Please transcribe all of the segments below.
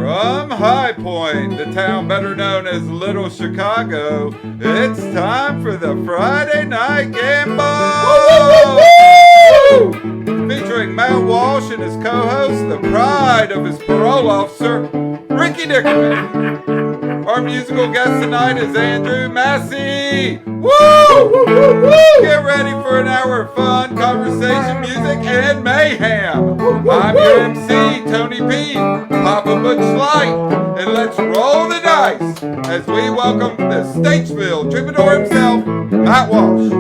From High Point, the town better known as Little Chicago, it's time for the Friday Night Gamble! Featuring Matt Walsh and his co-host, the pride of his parole officer, Ricky Dickerman. Our musical guest tonight is Andrew Massey. Woo! Get ready for an hour of fun, conversation, music, and mayhem. I'm your MC, Tony P. Pop a Butch Light, and let's roll the dice as we welcome the Statesville troubadour himself, Matt Walsh.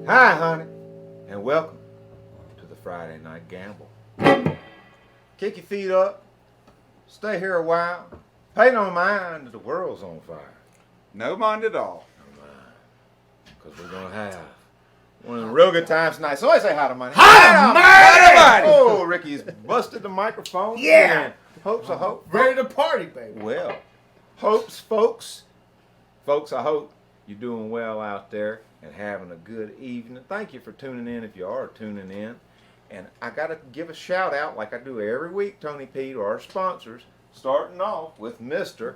Hi, honey, and welcome to the Friday Night Gamble. Kick your feet up, stay here a while, pay no mind that the world's on fire. No mind at all. No mind, because we're going to have one of the real good times tonight. Somebody say hi to money. Hi, Mighty! Oh, Ricky's busted the microphone. Yeah. And hopes, I hope. Ready to party, baby. Well, hopes, folks, I hope you're doing well out there and having a good evening. Thank you for tuning in if you are tuning in. And I got to give a shout out like I do every week, Tony P, to our sponsors, starting off with Mr.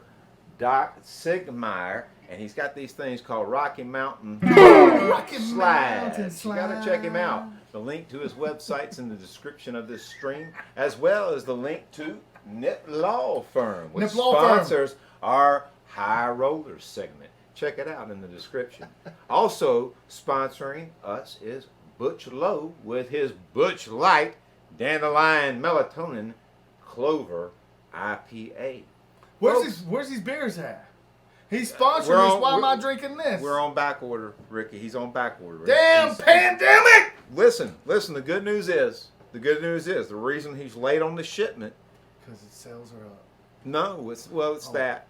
Doc Sigmeyer. And he's got these things called Rocky Mountain Slides. You got to check him out. The link to his website's in the description of this stream, as well as the link to Nip Law Firm, which sponsors our High Rollers segment. Check it out in the description. Also sponsoring us is Butch Lowe with his Butch Light Dandelion Melatonin Clover IPA. Where's these beers at? He's sponsoring this. Why am I drinking this? We're on back order, Ricky. He's on back order. Damn pandemic! Listen. The good news is the reason he's late on the shipment. Because his sales are up. No, it's that.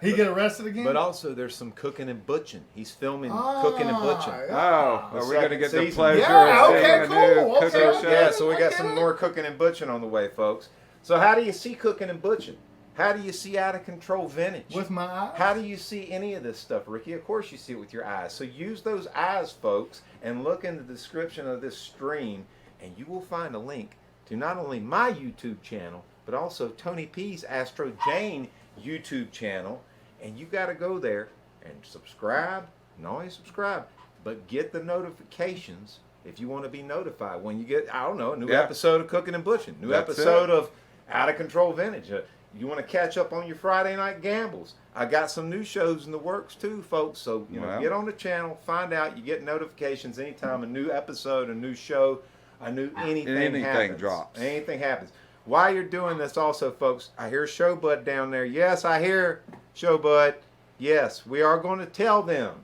He get arrested again? But also, there's some cooking and butching. He's filming cooking and butching. Oh, are we going to get the pleasure Yeah, of okay, seeing a new cool. cooking Okay. show? Yeah, so we got some more cooking and butching on the way, folks. So how do you see cooking and butching? How do you see out of control vintage? With my eyes? How do you see any of this stuff, Ricky? Of course you see it with your eyes. So use those eyes, folks, and look in the description of this stream, and you will find a link to not only my YouTube channel, but also Tony P's Astro Jane YouTube channel. And you got to go there and subscribe. Not only subscribe, but get the notifications if you want to be notified when you get, a new episode of Cooking and Butching, episode of Out of Control Vintage. You want to catch up on your Friday night gambles. I got some new shows in the works too, folks. So, get on the channel, find out. You get notifications anytime a new episode, a new show, a new anything happens. Drops. Anything happens. While you're doing this also, folks, I hear Showbud down there. Yes, I hear Showbud. Yes, we are going to tell them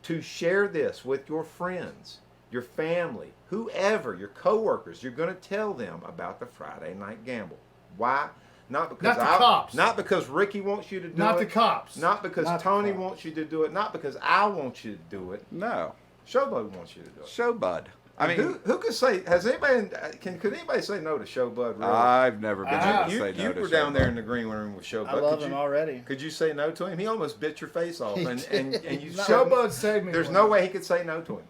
to share this with your friends, your family, whoever, your coworkers. You're going to tell them about the Friday Night Gamble. Why? Not because cops. Not because Ricky wants you to do it. Not the cops. Not because Tony wants you to do it. Not because I want you to do it. No. Showbud wants you to do it. Showbud. I mean, who could say? Has anybody? Could anybody say no to Showbud? Really? I've never been able to say no to You were down there in the green room with Showbud. I love him already. Could you say no to him? He almost bit your face off, and you. Showbud saved me. There's no way he could say no to him.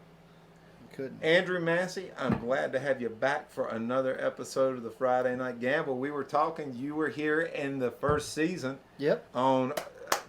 Couldn't. Andrew Massey, I'm glad to have you back for another episode of the Friday Night Gamble. We were talking. You were here in the first season. Yep.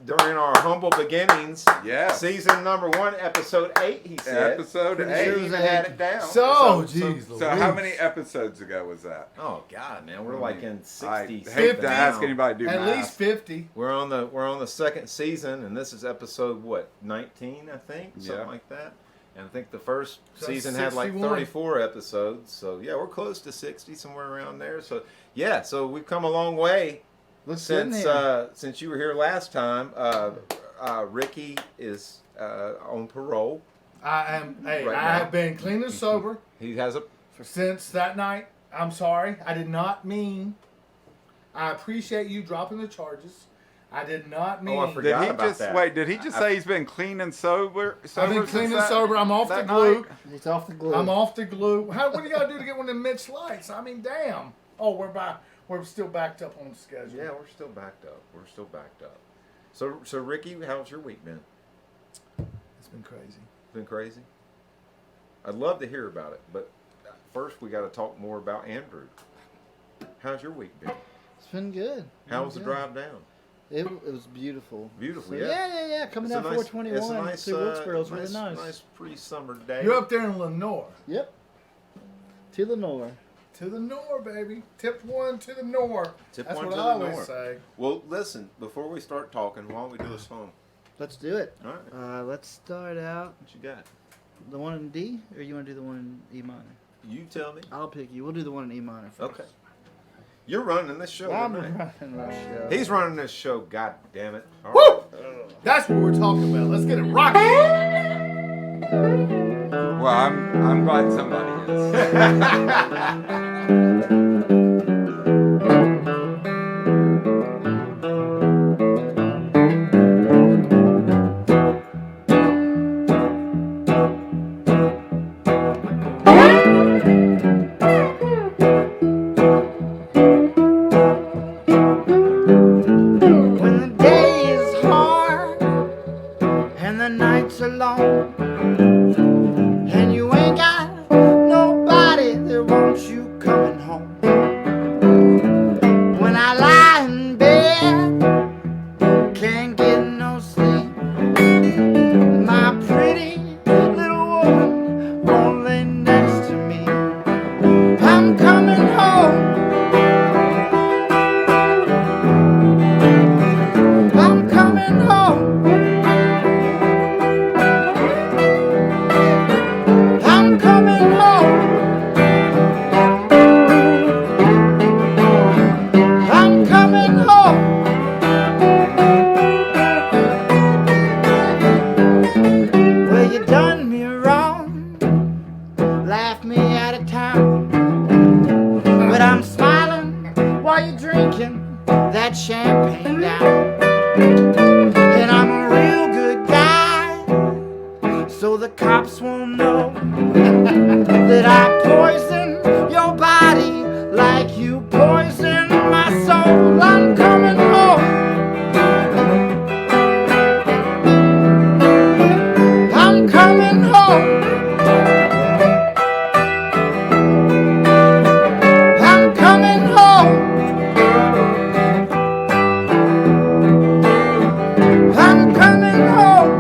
During our humble beginnings. Yes. Season number 1, episode 8. He said. Episode 8. He even had it down. So, geez. So how many episodes ago was that? Oh God, man, we're like in 60s. I hate to ask anybody to do At math. least 50. We're on the second season, and this is episode 19, I think, something like that. And I think the first season had like 34 episodes. So yeah, we're close to 60, somewhere around there. So yeah, so we've come a long way since you were here last time. Ricky is on parole. I am. Hey, Right I now. have been clean and sober He has a since that night. I'm sorry. I did not mean. I appreciate you dropping the charges. I did not mean. Oh, I Did forgot he about just that. wait? Did he just say he's been clean and sober? I've been clean since and sober. I'm off the that glue. night? He's off the glue. I'm off the glue. What do you got to do to get one of them Mitch lights? I mean, damn. Oh, we're still backed up on the schedule. Yeah, we're still backed up. So Ricky, how's your week been? It's been crazy. Been crazy? I'd love to hear about it, but first we got to talk more about Andrew. How's your week been? It's been good. How was the drive down? It was beautiful. Beautiful, So, yeah. yeah. Coming It's a down nice- 421 it's a nice, to Wilkesboro is really nice. Nice pre-summer day. You're up there in Lenore. Yep. To the north. To the north, baby. Tip one to the north. Tip That's one what to I the always north. say. Well, listen, before we start talking, why don't we do a song? Let's do it. All right. Let's start out What you got? the one in D, or you want to do the one in E minor? You tell me. I'll pick you. We'll do the one in E minor first. Okay. You're running this show I'm tonight. running my show. He's running this show, god damn it. All right. Woo! That's what we're talking about. Let's get it rocking. Well, I'm glad somebody is. When the day is hard and the nights are long, and you ain't got nobody that wants you coming home. When I lie in bed, can't get no sleep, my pretty little woman won't lay next to me. I'm coming home. I'm coming home. I'm coming home. I'm coming home. Well, you done me wrong, laughed me out of town, but I'm smiling while you're drinking that champagne down. And I'm a real good guy, so the cops won't know that I poison your body like you poison my soul. I'm coming home. I'm coming home. I'm coming home. I'm coming home.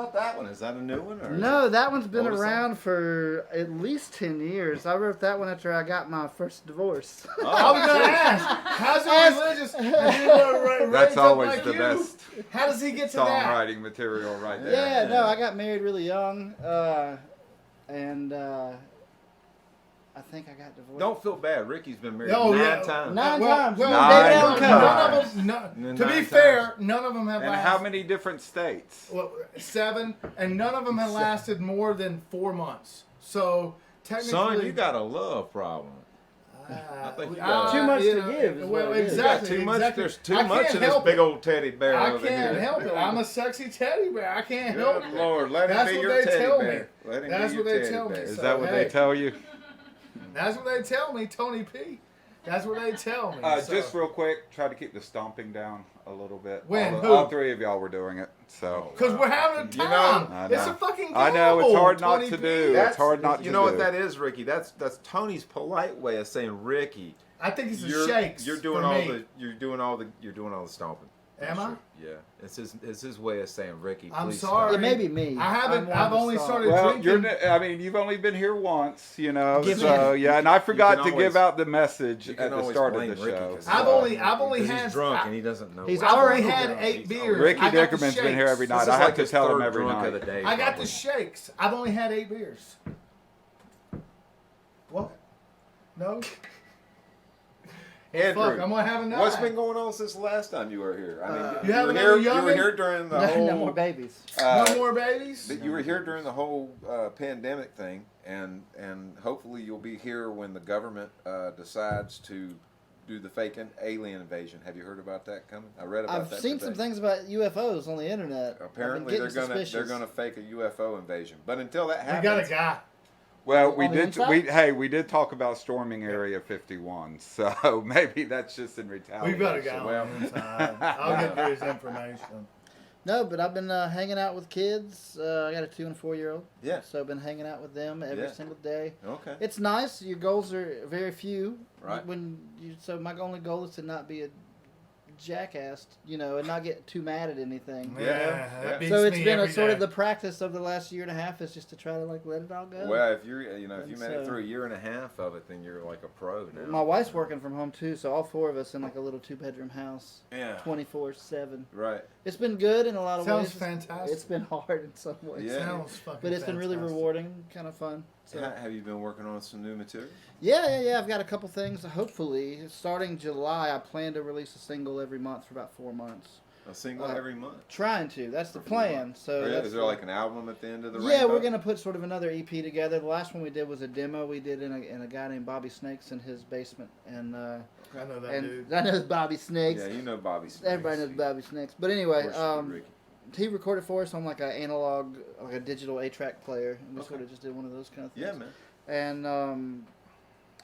about that one? Is that a new one? Or No, that one's been Older song? around for at least 10 years. I wrote that one after I got my first divorce. I was gonna ask, how's he religious? And That's always like the you? best How does he get to that? songwriting material right there. Yeah, no, I got married really young, and I think I got divorced. Don't feel bad. Ricky's been married Oh, 9 yeah. times. Nine Well, times. well, Nine David Allen times. none of them. To be 9 fair, times. none of them have And lasted. how many different states? Well, 7, and none of them have lasted more than 4 months. So technically, Son, you got a love problem. I think you got Too much to give is Well, what it is. You got exactly. too much. exactly. There's too I much can't of this help big it. old teddy bear I over can't here. help it. I'm a sexy teddy bear. I can't help Good it. Lord, let him That's be what your they teddy tell me. bear. Let him That's be what your they teddy tell me. bear. Is So, that what hey. they tell you? That's what they tell me, Tony P. That's what they tell me. So. Just real quick, try to keep the stomping down a little bit. When? All, Who? all 3 of y'all were doing it, so. Because we're having a You know, time. I It's know. a fucking gamble. I know, it's hard not Tony to P. do. It's hard not to You know what do. that is, Ricky? That's Tony's polite way of saying, Ricky, I think it's the you're shakes. you're doing for all me. the you're doing all the stomping. Am I? Yeah, it's his way of saying, Ricky. I'm please sorry. It may be me. I haven't. I'm one I've to only stop. started Well, drinking. I mean, you've only been here once, you know, Give so me- yeah, and I forgot can to give always- out the message You can at the always start of blame the Ricky show. 'cause I've only Because had. he's drunk and he doesn't know. He's it. I've already already had drunk. 8 He's beers. Ricky I got the Dickerman's been here every shakes. night. This I is have like to his tell him third every drunk night. of the day. I got probably. the shakes. I've only had 8 beers. What? No. Andrew, Fuck, I'm gonna have a night. what's been going on since the last time you were here? I mean, you you have were another here. You were youngin'? here during the No, whole. no more babies. No more babies. But you were here during the whole pandemic thing, and hopefully you'll be here when the government decides to do the fake alien invasion. Have you heard about that coming? I read about that. I've seen today. some things about UFOs on the internet. Apparently they're gonna fake a UFO invasion. But until that We happens, got a guy. Well, we On the did. inside? We did talk about storming Area 51, so maybe that's just in retaliation. We've got a guy well. on the inside. I'll get you his information. No, but I've been hanging out with kids. I got a 2 and 4 year old. Yeah. So I've been hanging out with them every Yeah. single day. Okay. It's nice. Your goals are very few. Right. So my only goal is to not be a jackass, and not get too mad at anything. Yeah. That beats So it's me been every sort of day. the practice of the last year and a half is just to try to let it all go. Well, if you're, if you And made it so- through a year and a half of it, then you're like a pro now. My wife's working from home too, so all 4 of us in like a little 2-bedroom house, Yeah. 24/7. Right. It's been good in a lot of Sounds ways. fantastic. It's been hard in some ways. Yeah. Sounds fucking But it's been really fantastic. rewarding, kind of fun. So. Have you been working on some new material? Yeah. I've got a couple things. Hopefully, starting July, I plan to release a single every month for about 4 months. A single every month? Trying to. That's the For 4 plan. months. So Is there like an album at the end of the Yeah, rainbow? we're gonna put sort of another EP together. The last one we did was a demo we did in a guy named Bobby Snakes in his basement, and I know that dude. I know Bobby Snakes. Yeah, you know Bobby Snakes. Everybody knows Bobby Snakes. But anyway, Worship Ricky. he recorded for us on like an analog, like a digital 8-track player, and we sort of just did one of those kind of things. Yeah, man. And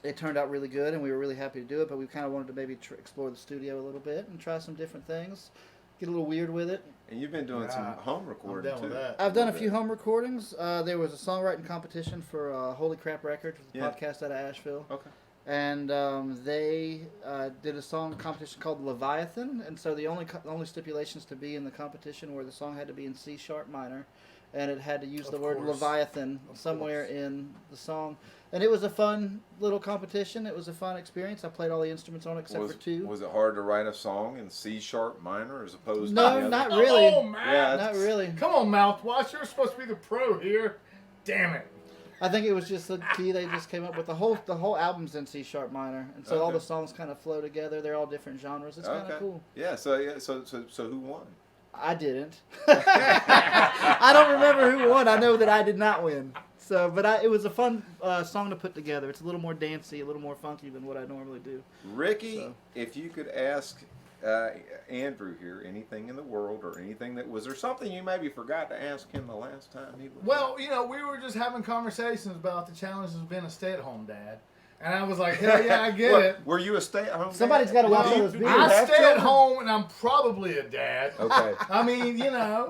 it turned out really good, and we were really happy to do it. But we kind of wanted to maybe explore the studio a little bit and try some different things, get a little weird with it. And you've been doing some home recording down too. with that. I've done a few home recordings. There was a songwriting competition for Holy Crap Records, with a Yeah. podcast out of Asheville. Okay. And they did a song competition called Leviathan, and so the only stipulations to be in the competition were the song had to be in C sharp minor, and it had to use the Of word course. Leviathan somewhere in the song. And it was a fun little competition. It was a fun experience. I played all the instruments on it except for 2. Was it hard to write a song in C sharp minor as opposed to No, the other? not really. Oh, man. Yeah, Not really. Come on, mouthwash. You're supposed to be the pro here. Damn it. I think it was just the key they just came up with. The whole album's in C sharp minor, and so all Okay. the songs kind of flow together. They're all different genres. It's kind of cool. Yeah. So who won? I didn't. I don't remember who won. I know that I did not win. So, but it was a fun song to put together. It's a little more dancey, a little more funky than what I normally do. Ricky, So. if you could ask Andrew here anything in the world or anything was there something you maybe forgot to ask him the last time he was? Well, we were just having conversations about the challenges of being a stay-at-home dad. And I was like, hell yeah, I get it. Were you a stay-at-home? Somebody's dad? gotta watch Do all you- those do you videos. I have stay at children? home and I'm probably a dad. Okay. I mean,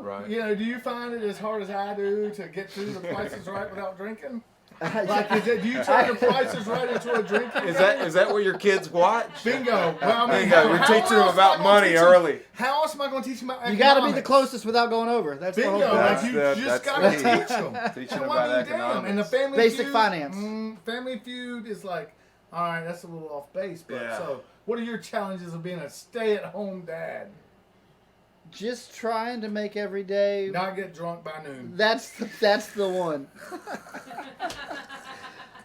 Right. do you find it as hard as I do to get through the Price is Right without drinking? Like, do you turn the prices right into a drinking Is game? that what your kids watch? Bingo. Well, I mean, Bingo. You're how teaching them else about am I gonna money teach them- early. How else am I going to teach them about You got to be the economics? closest without going over. That's the Bingo. whole Like, thing. you just that's got the to key. teach them. Teaching So, them I about mean, damn. economics. And the Family Basic Feud, finance. Family Feud is like, all right, that's a little off base. But Yeah. so, what are your challenges of being a stay-at-home dad? Just trying to make every day. Not get drunk by noon. That's the one.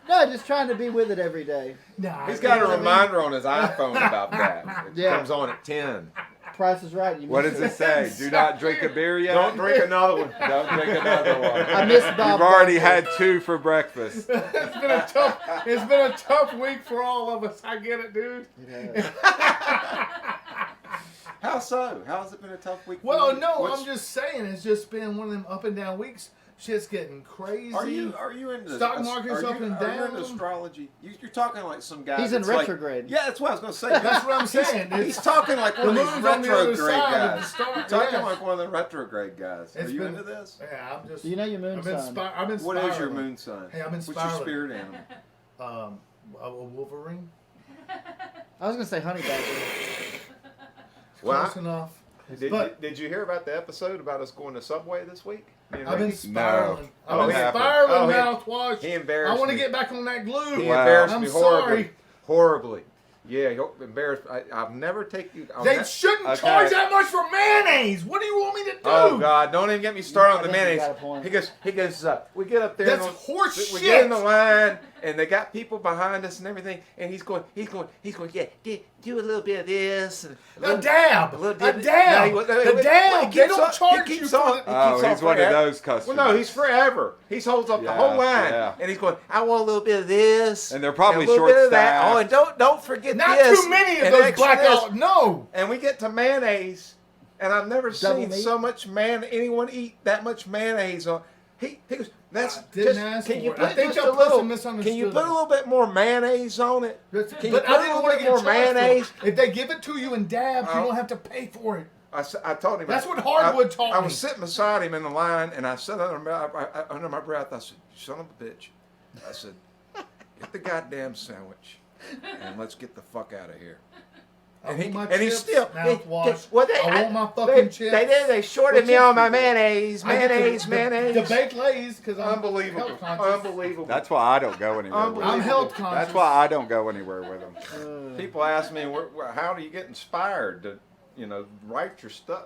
No, just trying to be with it every day. Nah, He's got a you know what I mean? reminder on his iPhone about that. It Yeah. comes on at 10. Price is right. You What missed does it say? Do not drink a beer yet? Don't drink another one. Don't drink another one. I missed Bob. You've already Barker. had 2 for breakfast. It's been a tough week for all of us. I get it, dude. It has. How so? How has it been a tough week? for Well, you? no, What's- I'm just saying it's just been one of them up and down weeks. Shit's getting crazy. Are you into Stock market's up and Are you down. into astrology? You're talking like some guy. He's in that's like- retrograde. yeah, that's what I was going to say. That's what I'm saying. He's talking like one The of these moon's on the other retrograde side of the guys. star. You're talking Yes. like one of the retrograde guys. Are It's you been- into this? Yeah, I'm just. Do you know your moon I've been sign? I've been What is your spiraling. moon sign? Hey, I've been What's your spiraling. spirit animal? A Wolverine. I was gonna say honey badger. Well, Close enough. Did you hear about the episode about us going to Subway this week? Me and I've been Ricky? spiraling. Oh, I've been it happened. spiraling Oh, he- mouthwash. he embarrassed I want to me. get back on that glue. He Wow. embarrassed I'm me horribly. sorry. Horribly. Yeah, he embarrassed. I've never taken you. They shouldn't charge that much for mayonnaise. What do you want me to do? Oh God! Don't even get me started on the I think you mayonnaise. got a point. He goes. We get up there. That's and horse we shit. get in the line, and they got people behind us and everything. And he's going. Yeah, do a little bit of this. And A dab. a little A bit. dab. No, The dab. They don't charge you for it. Oh, he's one of those customers. Well, no, he's forever. He holds up the whole Yeah, line, yeah. and he's going. I want a little bit of this, And they're probably a little bit of that. short-staffed. Oh, and don't forget Not this. too many of and those extra blackout. this. No. And we get to mayonnaise, and I've never Double seen meat? so much anyone eat that much mayonnaise on. He goes, that's I didn't just, ask can you for it. I put think just that a little, person misunderstood can you it. put a little bit more mayonnaise on it? But Can you I put a didn't little want to bit get more charged for it. mayonnaise? If they give it to you in dabs, you Oh. don't have to pay for it. I told him. That's what Hardwood taught I me. was sitting beside him in the line, and I said under my breath, I said, son of a bitch. I said, get the goddamn sandwich, and let's get the fuck out of here. I And, want my and he's chips, still. mouthwash. Well, I want my fucking chips. They shorted What me chips on my you get? mayonnaise, I get mayonnaise, the mayonnaise. baked Lay's because I'm Unbelievable, health conscious. unbelievable. That's why I don't go anywhere with I'm them. health conscious. That's why I don't go anywhere with them. People ask me, how do you get inspired to, write your stuff?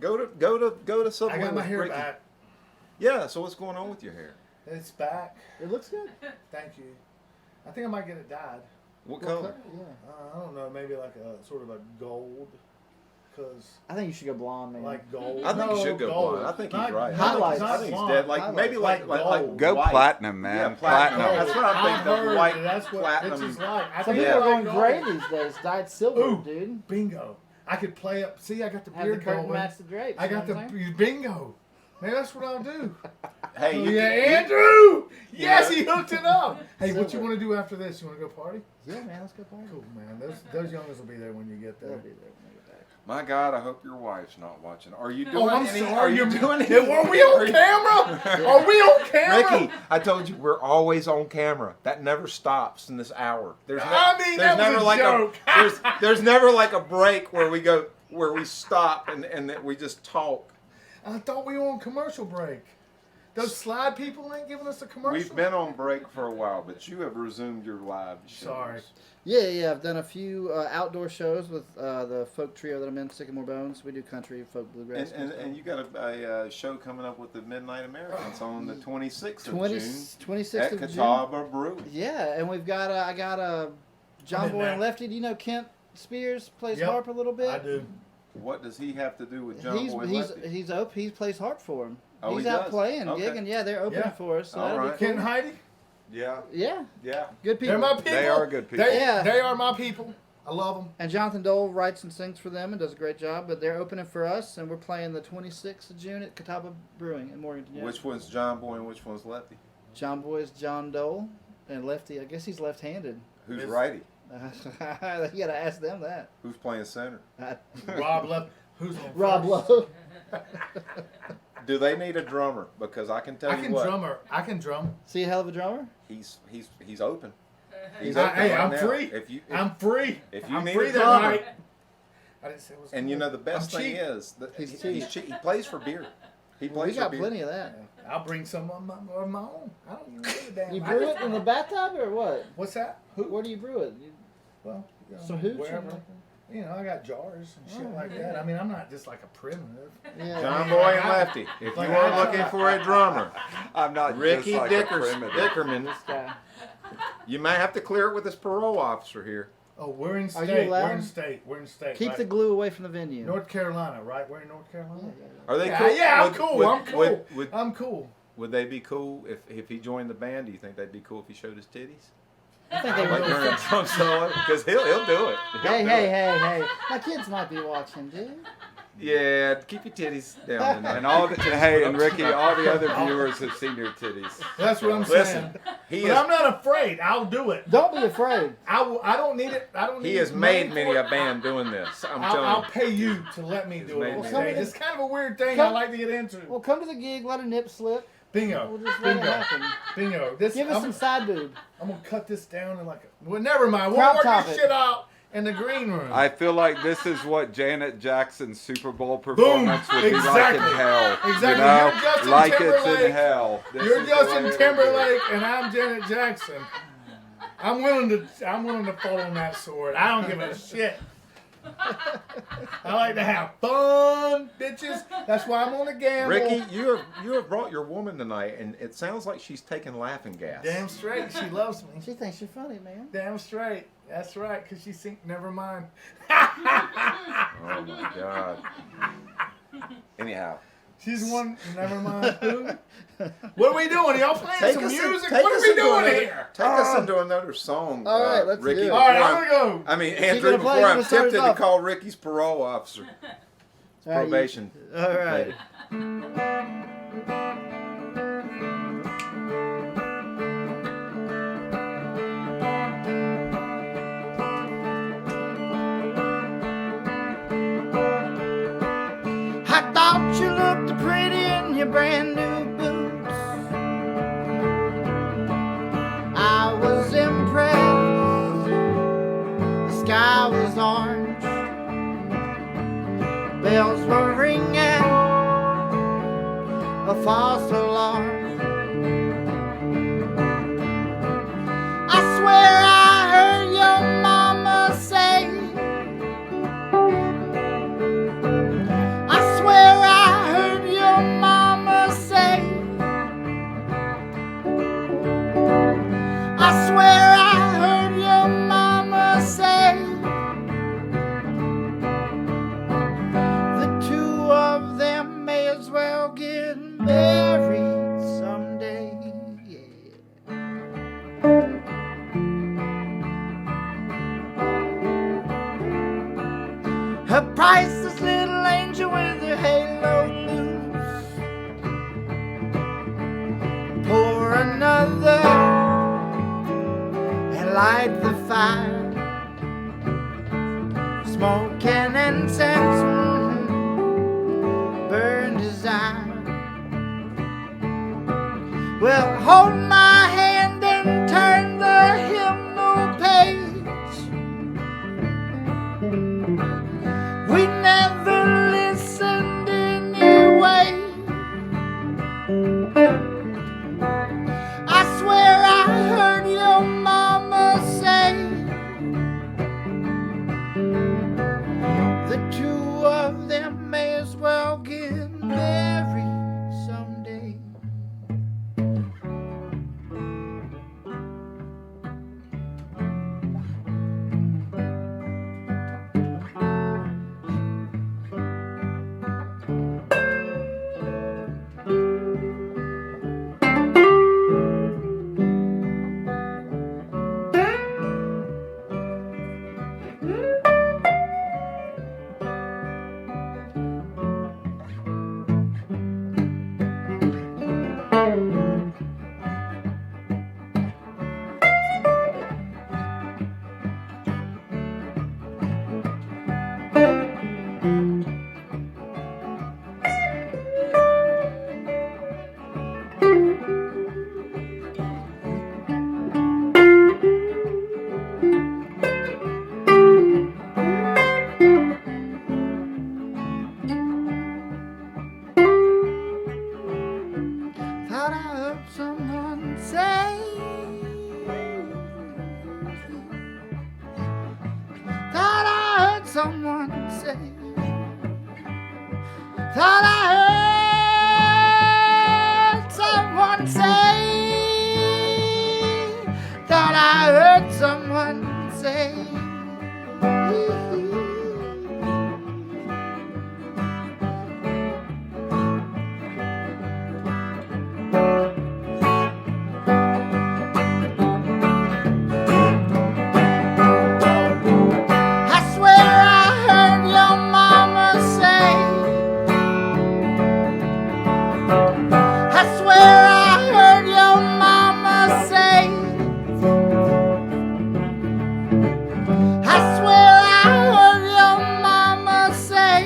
Go to Subway. I got my with hair Ricky. back. Yeah. So what's going on with your hair? It's back. It looks good. Thank you. I think I might get it dyed. What color? Yeah. I don't know, maybe like a sort of a gold, because I think you should go blonde, man. like gold. I think no, you should go gold. blonde. I think he's Not- right. Highlights. I think he's blonde. dead. Like Highlights. maybe like gold. Go white. platinum, man. Yeah, platinum. Gold. That's what I'm thinking. I heard White that that's what platinum. bitches like. I Some think people I are like going gray gold. these days. Dyed silver, Ooh. dude. Bingo. I could play up. See, I got the Have the beard curtain going. match the drapes. I you know got what I'm saying? the bingo. Maybe that's what I'll do. Hey, Oh, you yeah, can- Andrew. Yes, Yeah. he hooked it up. Hey, what you Silver. want to do after this? You want to go party? Yeah, man. Let's go party. Cool, man. Those youngers will be there when you get They'll there. be there when we get back. My God, I hope your wife's not watching. Are you doing Oh, I'm any? sorry. Are you doing any? Are we on camera? Are we on camera? Ricky, I told you we're always on camera. That never stops in this hour. There's I mean, there's that was never a like joke. there's never like a break where we stop and that we just talk. I thought we were on commercial break. Those slide people ain't giving us a commercial. We've been on break for a while, but you have resumed your live shows. Sorry. Yeah. I've done a few outdoor shows with the folk trio that I'm in, Sycamore Bones. We do country, folk, bluegrass. And you got a show coming up with the Midnight Americans on the 26th of 26th June at of June. Catawba Brewing. Yeah, and we've got I got John I'm in Boy and that. Lefty. Do you know Kent Spears plays Yep, harp a little bit? I do. What does he have to do with John He's Boy and Lefty? he plays harp for him. Oh, he's he out does? playing, Okay. gigging. Yeah, they're opening Yeah. for us. So All that'll right. be Ken cool. and Heidi, Yeah. Yeah, Yeah. good people. they're my people. They are good people. Yeah. They are my people. I love them. And Jonathan Dole writes and sings for them and does a great job. But they're opening for us, and we're playing the 26th of June at Catawba Brewing in Morganton. Yeah. Which one's John Boy and which one's Lefty? John Boy is John Dole, and Lefty, I guess he's left-handed. Who's It's- righty? You gotta ask them that. Who's playing center? Rob left. Who's on Rob first? Lowe. Do they need a drummer? Because I can tell I you can what. I can drum. See a hell of a drummer? He's open. He's Hey, open right I'm now. free. I'm free. If you I'm need free a that drummer, night. I didn't say it was and you good. know the best I'm thing cheap. is that He's he's cheap. He plays for beer. He We plays for got beer. plenty of that. I'll bring some of my own. I don't even give a damn. You I brew just- it in the bathtub or what? What's that? Where do you brew it? Well, you know, Some hooch? wherever. You know, I got jars and shit like that. I mean, I'm not just like a primitive. Yeah. John Boy and Lefty. If you are looking for a drummer, I'm not Ricky just like a primitive. Dickerman, This guy. you might have to clear it with this parole officer here. Oh, we're in Are you state. allowed? We're in state. We're in state. Keep right? the glue away from the venue. North Carolina, right? We're in North Carolina. Are they Yeah, cool? yeah, I'm Would- cool. would- I'm cool. I'm cool. Would they be cool if he joined the band? Do you think they'd be cool if he showed his titties? I think they Like will. during drum solo? Because he'll do it. He'll Hey, do hey, it. hey, hey. My kids might be watching, dude. Yeah, keep your titties down tonight. And all the, hey, and Ricky, all the other viewers have seen your titties. That's what I'm Listen, saying. he But is I'm not afraid. I'll do it. Don't be afraid. I don't need it. I don't need he has money made for many it. a band doing this. I'm I'll telling you. pay you to let me do made it on me. stage. It's kind of a weird thing Come- I like to get into. Well, come to the gig, let a nip slip. Bingo. We'll just let it Bingo. happen. Bingo. This, Give us I'm, some side boob. I'm going to cut this down in like a... Well, never mind. We'll Crop work top this it. shit out in the green room. I feel like this is what Janet Jackson's Super Bowl performance would be like in Exactly. hell. Exactly. You know? You're Justin Like it's in Timberlake. hell. This You're is the way Justin it would be. Timberlake and I'm Janet Jackson. I'm willing to fall on that sword. I don't give a shit. I like to have fun, bitches. That's why I'm on a gamble. Ricky, you have brought your woman tonight, and it sounds like she's taking laughing gas. Damn straight, she loves me. She thinks you're funny, man. Damn straight. That's right, because she think, never mind. Oh my God. Anyhow, She's one, never mind who. What are we doing? Y'all playing take some us music? take What us are we into doing another, here? Take us into another song. All right, let's Ricky. do it. All right, before I'm going to go. I mean, gonna Andrew, play? before You I'm gonna start us tempted to off? call Ricky's parole officer. It's All right, you- probation. All right. lady. I thought you looked pretty in your brand new boots. I was impressed. The sky was orange. Bells were ringing. A false alarm. I swear I heard your mama say, I swear I heard your mama say, I swear I heard your mama say, the two of them may as well get married someday. Her priceless little angel with her halo loose. Pour another and light the fire. Smoke and incense, burn desire. Well, hold my hand and turn the hymnal page. We never listened anyway. I swear I heard your mama say, the two of them may as well get married someday. Thought I heard someone say. Thought I heard someone say. Thought I heard someone say. Thought I heard someone say. I swear I heard your mama say. I swear I heard your mama say. I swear I heard your mama say.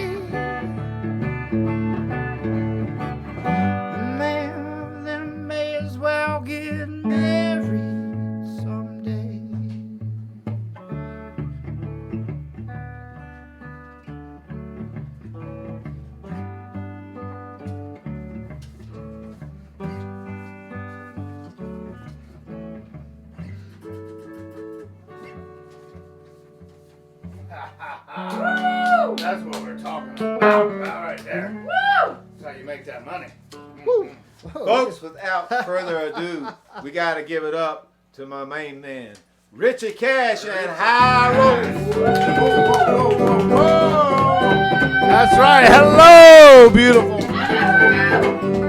Man, then may as well get married someday. That's what we're talking about right there. That's how you make that money. Folks, without further ado, we got to give it up to my main man, Richie Cash and High Rollers. That's right. Hello, beautiful.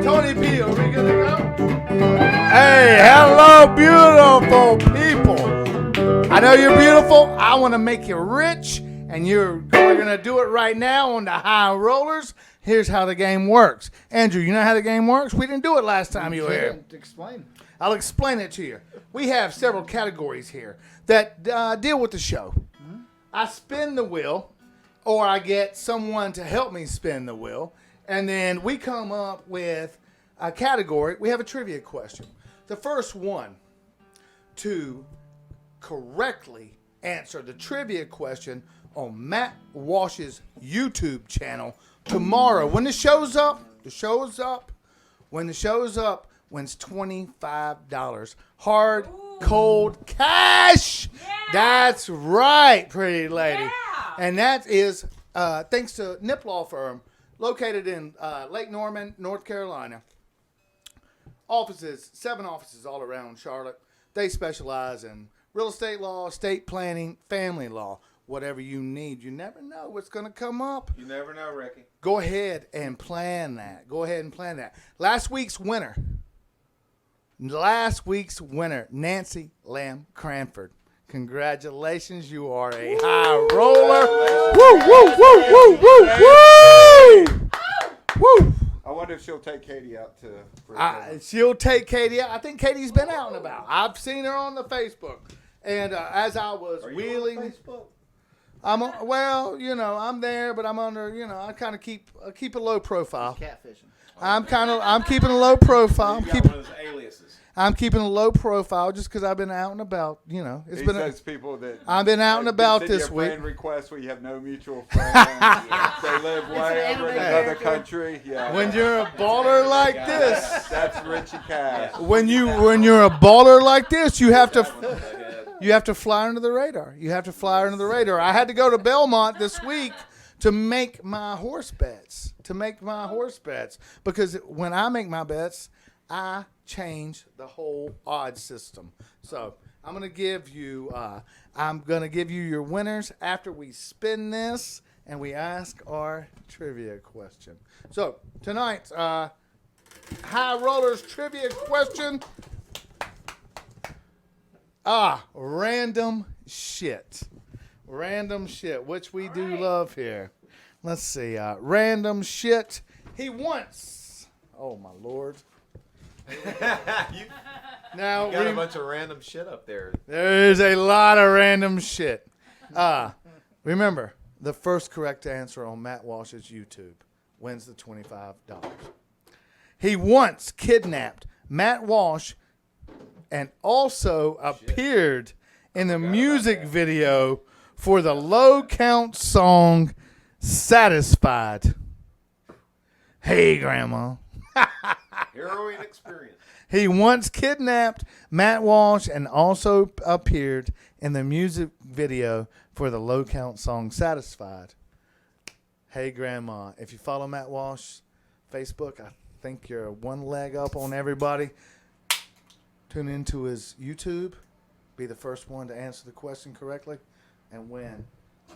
Tony P, are we good to go? Hey, hello, beautiful people. I know you're beautiful. I want to make you rich, and we're going to do it right now on the High Rollers. Here's how the game works. Andrew, you know how the game works? We didn't do it last time you were here. Explain. I'll explain it to you. We have several categories here that deal with the show. I spin the wheel, or I get someone to help me spin the wheel, and then we come up with a category. We have a trivia question. The first one to correctly answer the trivia question on Matt Walsh's YouTube channel tomorrow. When the show's up, when the show's up, wins $25. Hard, cold cash. Yeah. That's right, pretty lady. Yeah. And that is thanks to Nip Law Firm, located in Lake Norman, North Carolina. Offices, 7 offices all around Charlotte. They specialize in real estate law, estate planning, family law, whatever you need. You never know what's going to come up. You never know, Ricky. Go ahead and plan that. Last week's winner, Nancy Lamb Cranford. Congratulations, you are a high roller. Woo, woo, woo, woo, woo, woo. Woo. I wonder if she'll take Katie out to. She'll take Katie out. I think Katie's been out and about. I've seen her on the Facebook. And as I was wheeling, Facebook? I'm there, but I'm under, I kind of keep a low profile. Catfishing. I'm keeping a low profile. You got one of those aliases. I'm keeping a low profile just because I've been out and about. It's These been those people that I've been out and about send you this a week. friend request where you have no mutual friends. They live way over in another country. Yeah. When you're a baller like this, That's Richie Cash. when you're a baller like this, you have to fly under the radar. I had to go to Belmont this week to make my horse bets. Because when I make my bets, I change the whole odds system. So I'm gonna give you your winners after we spin this and we ask our trivia question. So tonight's High Rollers trivia question. Random shit, which we do love here. Let's see, random shit. He once, oh my Lord. Now You got a bunch of random shit up there. there's a lot of random shit. Remember, the first correct answer on Matt Walsh's YouTube wins the $25. He once kidnapped Matt Walsh and also appeared in the music video for the low count song Satisfied. Hey, Grandma. Harrowing experience. He once kidnapped Matt Walsh and also appeared in the music video for the Low Count song Satisfied. Hey, Grandma. If you follow Matt Walsh Facebook, I think you're one leg up on everybody. Tune into his YouTube. Be the first one to answer the question correctly and win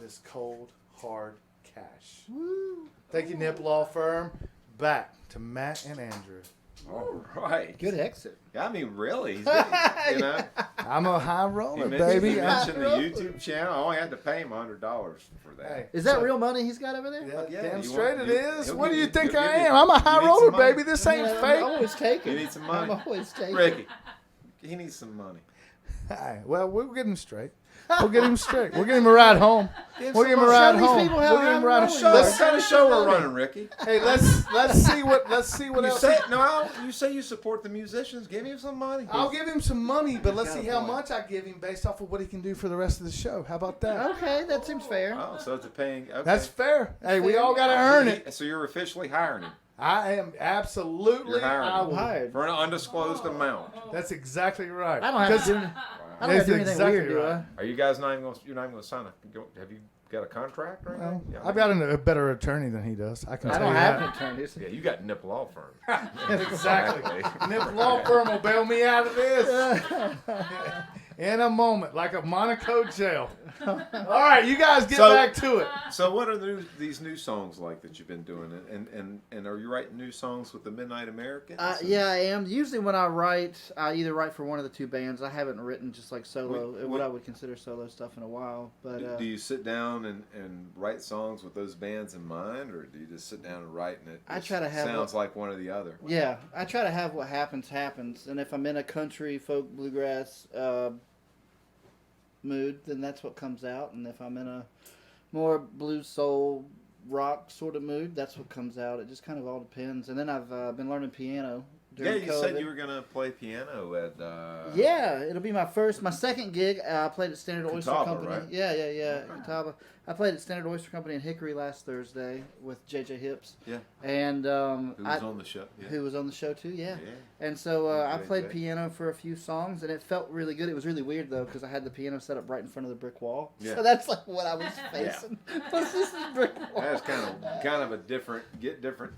this cold, hard cash. Woo. Thank you, Nip Law Firm. Back to Matt and Andrew. All right. Good exit. I mean, really, he's getting, you know. I'm a high roller, You baby. mentioned the YouTube channel. I only had to pay him $100 for that. Hey, Is that real money he's got over there? Yeah, Yeah, damn you straight want- it you- is. he'll What do give you you- think he'll I give you- am? I'm a you high need roller, some money. baby. This ain't I'm fake. always taking. You need some money. I'm always taking. Ricky, he needs some money. Hey, well, we'll get him straight. We'll get him straight. We'll get him a ride home. We'll give him a Show ride these home. people how We'll give him a ride high home. roller What kind of show we're running, Ricky? Hey, let's see what You else. say no. You say you support the musicians. Give him some money. I'll give him some money, but let's Got see a how point. much I give him based off of what he can do for the rest of the show. How about that? Okay, that seems fair. Oh, so it's a paying. Okay. That's fair. Hey, we all got to earn it. So you're officially hiring him I am absolutely. You're hiring I him. will. Hired. for an undisclosed amount. That's exactly right. I don't have to do. I don't have to do That's anything exactly weird, do I? right. Are you guys not even going? You're not even going to sign a? Have you got a contract or anything? Well, Yeah, I've got a better attorney than he does. I can I tell don't you have that. attorneys. Yeah, you got Nip Law Firm. Exactly. Nip Law Firm will bail me out of this in a moment, like a Monaco jail. All right, you guys get So- back to it. So what are these new songs like that you've been doing? And are you writing new songs with the Midnight Americans? Yeah, I am. Usually when I write, I either write for one of the two bands. I haven't written just like solo, what I would consider solo stuff in a while. But Do you sit down and write songs with those bands in mind, or do you just sit down and write and it I just try to have sounds like one or the other? yeah, I try to have what happens. And if I'm in a country, folk, bluegrass mood, then that's what comes out. And if I'm in a more blues, soul, rock sort of mood, that's what comes out. It just kind of all depends. And then I've been learning piano Yeah, during you COVID. said you were gonna play piano at. Yeah, it'll be my second gig. I played at Standard Oyster Catawba, Company. right? Yeah, Catawba. I played at Standard Oyster Company in Hickory last Thursday with JJ Hips. Yeah. And Who was on the show? Yeah. who was on the show too? Yeah. Yeah. And so I JJ. played piano for a few songs, and it felt really good. It was really weird though, because I had the piano set up right in front of the brick wall. Yeah. So that's like what I was facing. Was this brick wall? That's kind of a different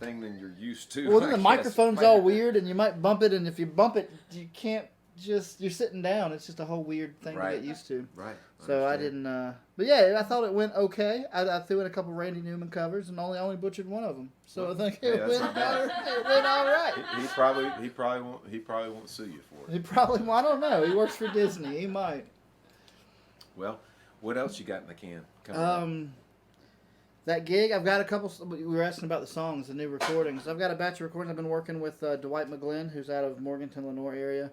thing than you're used to. Well, then I the guess. microphone's all weird, and you might bump it, and if you bump it, you can't you're sitting down. It's just a whole weird thing Right. to get used to. Right. So I understand. didn't, but yeah, I thought it went okay. I threw in a couple Randy Newman covers and only butchered one of them. So I think Hey, it that's went not bad. all right. He probably won't sue you for it. He probably, well, I don't know. He works for Disney. He might. Well, what else you got in the can? Coming up? That gig, I've got a couple. We were asking about the songs, the new recordings. I've got a batch of recordings. I've been working with Dwight McGlynn, who's out of Morganton, Lenore area,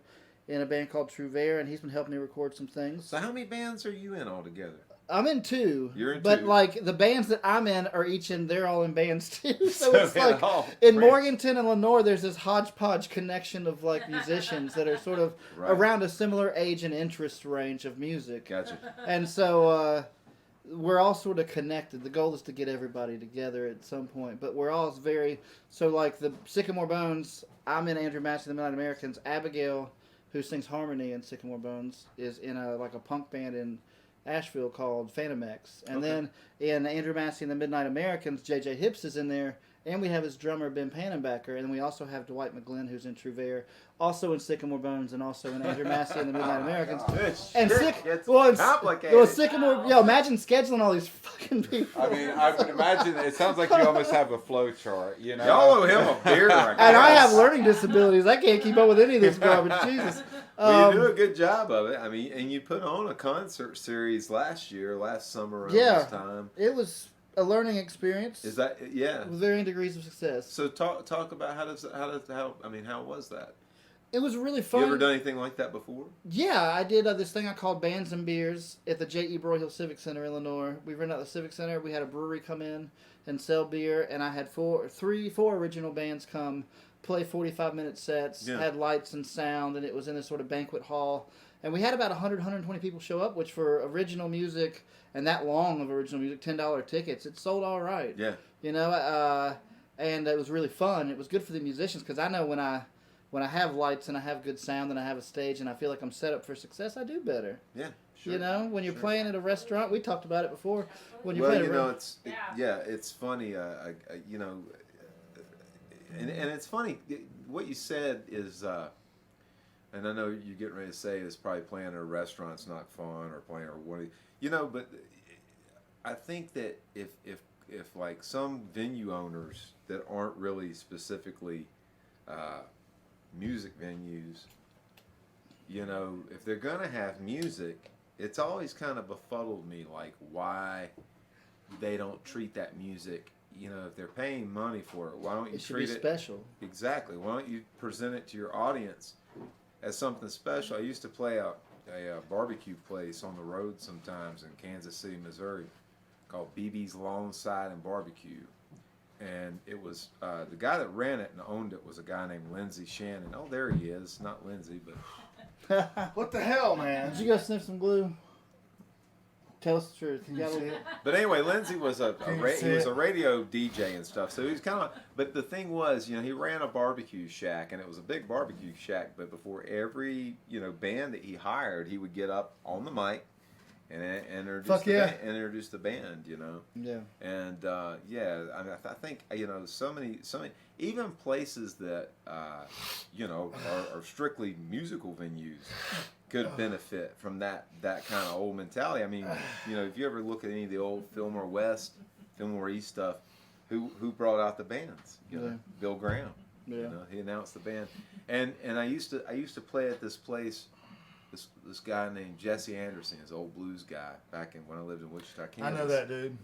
in a band called Trouvere, and he's been helping me record some things. So how many bands are you in altogether? I'm in two. You're in but two. like the bands that I'm in are each in. They're all in bands too. So it's they're like all in friends. Morganton and Lenore, there's this hodgepodge connection of like musicians that are sort of Right. around a similar age and interest range of music. Gotcha. And so we're all sort of connected. The goal is to get everybody together at some point, but we're all very so like the Sycamore Bones. I'm in Andrew Massey, the Midnight Americans. Abigail, who sings harmony in Sycamore Bones, is in a punk band in Asheville called Phantom X. And then in Andrew Massey and the Midnight Americans, JJ Hips is in there, and we have his drummer Ben Pannenbacker, and then we also have Dwight McGlynn, who's in Trouvere, also in Sycamore Bones, and also in Andrew Massey and the Midnight Americans. This And shit gets and complicated. Sycamore, imagine scheduling all these fucking people. I mean, I would imagine it sounds like you almost have a flow chart, you know? Y'all owe him a beer. And I have learning disabilities. I can't keep up with any of this garbage. Jesus. Well, you do a good job of it. I mean, and you put on a concert series last summer around this time. It was a learning experience. Is that with varying degrees of success. So talk about how was that? It was really fun. You ever done anything like that before? Yeah, I did this thing I called Bands and Beers at the J.E. Broyhill Civic Center in Lenore. We rented out the Civic Center. We had a brewery come in and sell beer, and I had four original bands come play 45-minute sets, had lights and sound, and it was in a sort of banquet hall. And we had about 120 people show up, which for original music and that long of original music, $10 tickets, it sold all right. Yeah. You know, and it was really fun. It was good for the musicians because I know when I when I have lights and I have good sound and I have a stage and I feel like I'm set up for success, I do better. Yeah, sure. You know, when you're playing at a restaurant, we talked about it before. When you're Well, playing you know, Yeah. it's funny. You know, and it's funny. What you said is, and I know you're getting ready to say is probably playing at a restaurant's not fun or playing or what, you know. But I think that if like some venue owners that aren't really specifically music venues, you know, if they're gonna have music, it's always kind of befuddled me, like why they don't treat that music. You know, if they're paying money for it, why don't you It should treat be it special. exactly? Why don't you present it to your audience as something special? I used to play a barbecue place on the road sometimes in Kansas City, Missouri, called BB's Long Side and Barbecue. And it was the guy that ran it and owned it was a guy named Lindsey Shannon. Oh, there he is. Not Lindsey, but What the hell, man? Did you go sniff some glue? Tell us the truth. You got a little... But anyway, Lindsey was he was a it? radio DJ and stuff. So he was kind of. But the thing was, you know, he ran a barbecue shack, and it was a big barbecue shack. But before every band that he hired, he would get up on the mic and introduce the band. You know. Yeah. And yeah, I mean, I think so many even places that are strictly musical venues could benefit from that kind of old mentality. I mean, if you ever look at any of the old Fillmore West, Fillmore East stuff, who brought out the bands? Bill Graham. Yeah. He announced the band, and I used to play at this place. This guy named Jesse Anderson, his old blues guy, back when I lived in Wichita, Kansas. I know that dude.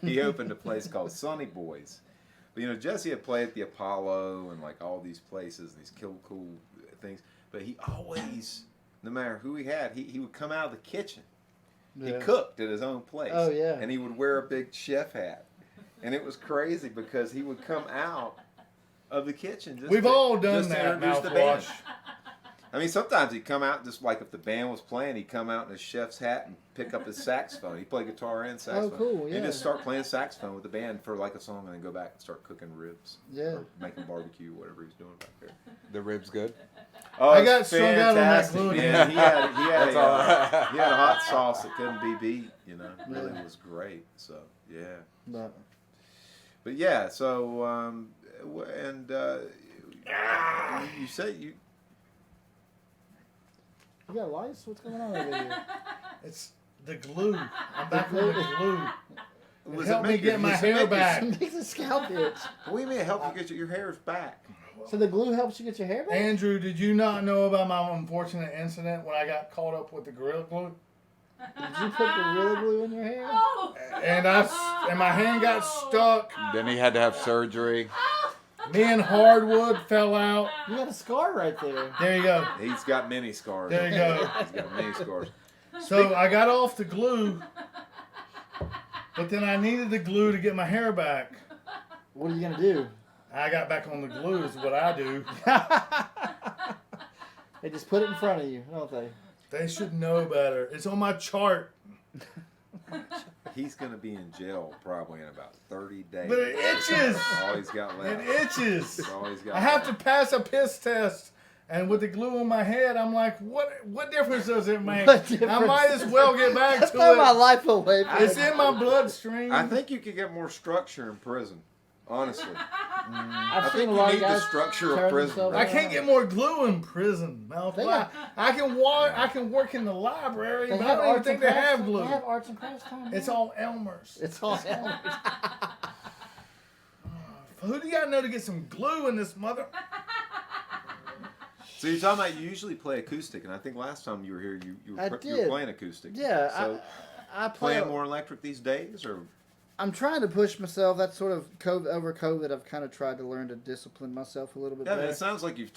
He opened a place called Sonny Boys. But Jesse had played at the Apollo and like all these places and these cool things. But he always, no matter who he had, he would come out of the kitchen. Yeah. He cooked at his own place. Oh, yeah. And he would wear a big chef hat. And it was crazy because he would come out of the kitchen We've all done just to that, introduce the band. mouthwash. I mean, sometimes he'd come out just like if the band was playing, he'd come out in his chef's hat and pick up his saxophone. He'd play guitar and saxophone. Oh, cool, yeah. He'd just start playing saxophone with the band for like a song and then go back and start cooking ribs. Yeah. Or making barbecue, whatever he was doing back there. The ribs good? Oh, I it's got strung out on that fantastic, glue man. again. He had That's all. he had a hot sauce that couldn't be beat. Really was great. So yeah. But yeah, so you say you. You got lice? What's going on over here? It's the glue. I'm back on the glue. It Was helped it me make get your- my does it hair make your- back. It makes a scalp itch. What do you mean it helped you get your hair's back? So the glue helps you get your hair back? Andrew, did you not know about my unfortunate incident when I got caught up with the Gorilla Glue? Did you put Gorilla Glue in your hair? Oh. And my hand got stuck. Then he had to have surgery. Me and hardwood fell out. You got a scar right there. There you go. He's got many scars. There you go. He's got many scars. So I got off the glue, but then I needed the glue to get my hair back. What are you going to do? I got back on the glue is what I do. They just put it in front of you, don't they? They should know better. It's on my chart. He's going to be in jail probably in about 30 days. But it itches. That's all he's got left. It itches. That's all he's got I have to left. pass a piss test. And with the glue on my head, I'm like, what difference does it make? What I difference? might as well get back to Throw my it. life away. It's in my bloodstream. I think you could get more structure in prison. Honestly. I've I seen think a you lot need of the guys structure of turn prison. themselves I Right? can't around. get more glue in prison. Mouth. They got- I can walk. I can work in the library, They but I have don't even arts think and they crafts. have glue. They have arts and crafts time. It's all Elmer's. It's all Elmer's. Who do you got to know to get some glue in this mother? So you're talking about you usually play acoustic, and I think last time you were here, you I were did. playing acoustic. Yeah, So I play. playing more electric these days, or I'm trying to push myself. That's sort of over COVID. I've kind of tried to learn to discipline myself a little bit yeah, better. it sounds like you've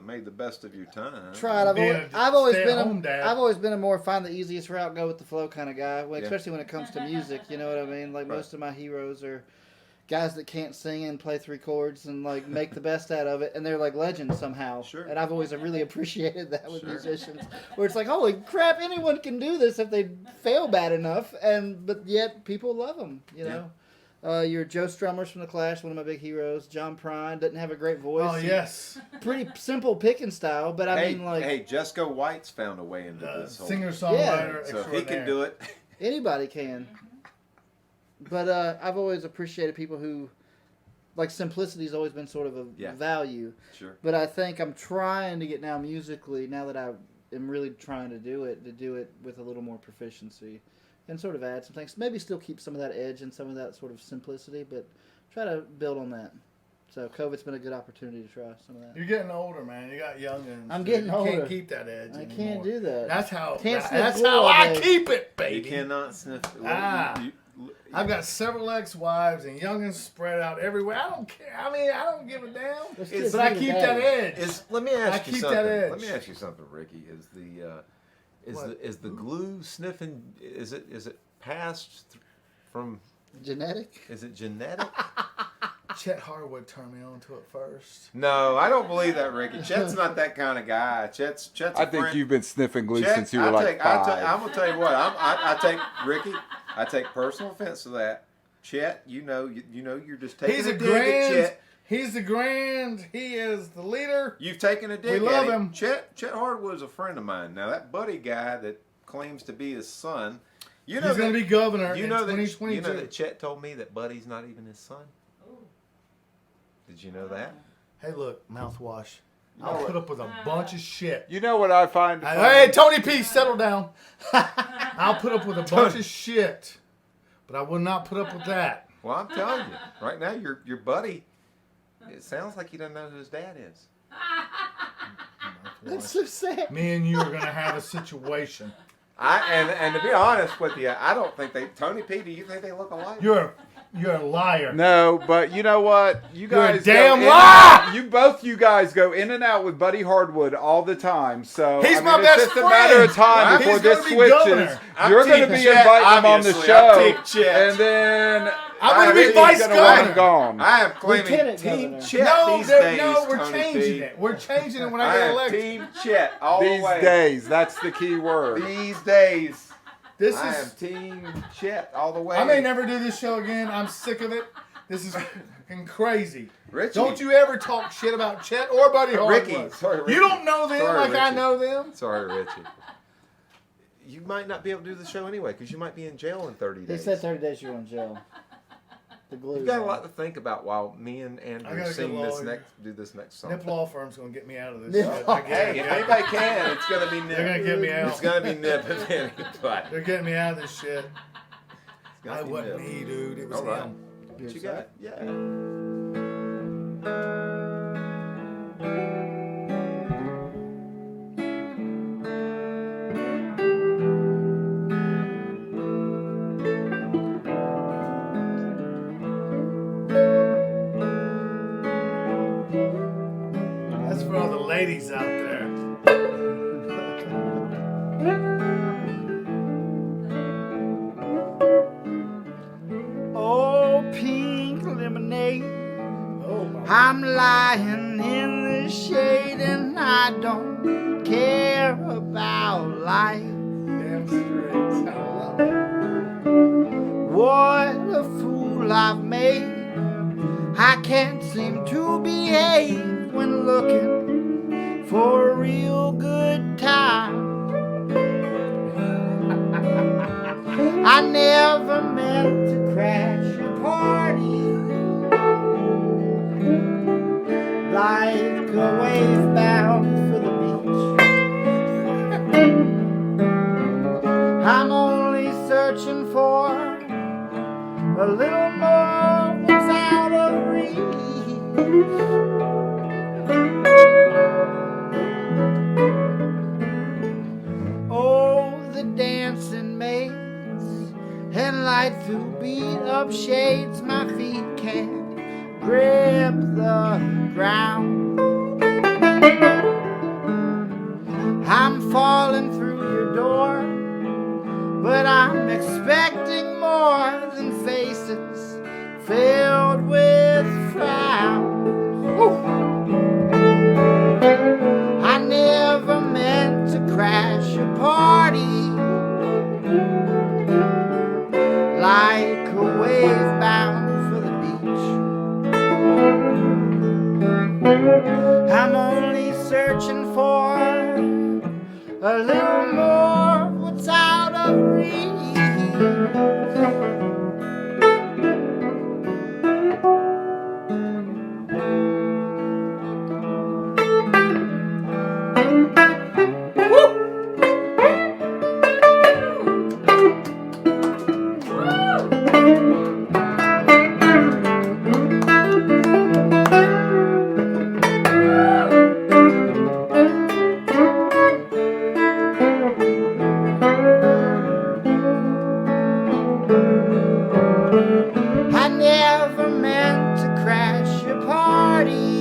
made the best of your time. Tried. Being I've always been stay-at-home dad. I've always been a more find the easiest route, go with the flow kind of guy. Yeah. Especially when it comes to music. You know what I mean? Like Right. most of my heroes are guys that can't sing and play 3 chords and like make the best out of it, and they're like legends somehow. Sure. And I've always really appreciated that with Sure. musicians, where it's like, holy crap, anyone can do this if they fail bad enough, but yet people love them. You Yeah. know. Your Joe Strummers from The Clash, one of my big heroes. John Prine doesn't have a great voice. Oh, yes. Pretty simple picking style, but I mean, like... Hey, Jessica White's found a way into this whole... Singer-songwriter So if he can do it... Anybody can. But I've always appreciated people who... Like, simplicity's always been sort of a value. Sure. But I think I'm trying to get now musically, now that I am really trying to do it with a little more proficiency. And sort of add some things. Maybe still keep some of that edge and some of that sort of simplicity, but try to build on that. So COVID's been a good opportunity to try some of that. You're getting older, man. You got youngins. I'm getting older. You can't keep that edge I anymore. Can't do that. That's how. Can't That's sniff how glue I all day. keep it, You baby. cannot sniff... I've got several ex-wives and youngins spread out everywhere. I don't care. I mean, I don't give a damn. Let's But just I leave it keep at that edge. Let me ask you keep something. that edge. Let me ask you something, Ricky. Is the glue sniffing? Is it passed from? Genetic? Is it genetic? Chet Harwood turned me on to it first. No, I don't believe that, Ricky. Chet's not that kind of guy. Chet's I a think friend. you've been sniffing glue Chet, since you were like 5. I'm gonna tell you what. I take Ricky. I take personal offense to that. Chet, you know, you're just taking He's a a dig at grand. Chet. He's the grand. He is the leader. You've taken a dig We at love him. him. Chet Hardwood is a friend of mine. Now that buddy guy that claims to be his son, you know He's going to be governor you in know that 2022. you know that Chet told me that Buddy's not even his son. Did you know that? Hey, look, mouthwash. know I'll what? put up with a bunch of shit. You know what I find funny? Hey, Tony P, settle down. I'll put up with a bunch of shit, but I will not put up with that. Well, I'm telling you, right now, your buddy. It sounds like he doesn't know who his dad is. That's so sad. Me and you are going to have a situation. And to be honest with you, I don't think Tony P. Do you think they look alike? You're a liar. No, but you know what? You You're a guys damn go in liar! and out. You guys go in and out with Buddy Hardwood all the time. So He's I mean, my it's best just a matter of time friend. before He's this gonna be switches. governor. I'm You're going to Team be Chet, inviting him on the obviously. I'm show, Team Chet. and then I'm gonna be he's vice gonna governor. win gone. I am claiming Lieutenant Team Governor. Chet these days. No, we're Tony changing P. it. We're changing it when I I get am elected. Team Chet all These the way. days, that's the key word. These days. This I am is. Team Chet all the way. I may never do this show again. I'm sick of it. This is fucking crazy. Richie. Don't you ever talk shit about Chet or Buddy Hardwood. Ricky. Sorry, Ricky. You don't know them Sorry, like I Richie. know them. Sorry, Richie. You might not be able to do the show anyway because you might be in jail in 30 They days. said 30 days you were in jail. The glue. You've got a lot to think about while me and I Andrew gotta sing go this lawyer. do this next song. Nip Law Firm's gonna get me out of this Nip shit. Law I get Hey, it. if anybody can, it's gonna be Nip. They're gonna get me out. It's gonna be Nip if anybody. They're getting me out of this shit. It's gonna It be wasn't Nip. me, dude. It was All right. him. What you got? Yeah. That's for all the ladies out there. Oh, pink lemonade. Oh my. I'm lying in the shade and I don't care about life. Damn straight. I love it. What a fool I've made. I can't seem to behave when looking for a real good time. I never meant to crash a party like a wave bound for the beach. I'm only searching for a little more what's out of reach. Oh, the dancing maids and light through beat up shades. My feet can't grip the ground. I'm falling through your door, but I'm expecting more than faces filled with frowns. I never meant to crash a party like a wave bound searching for a little more what's out of reach. I never meant to crash your party.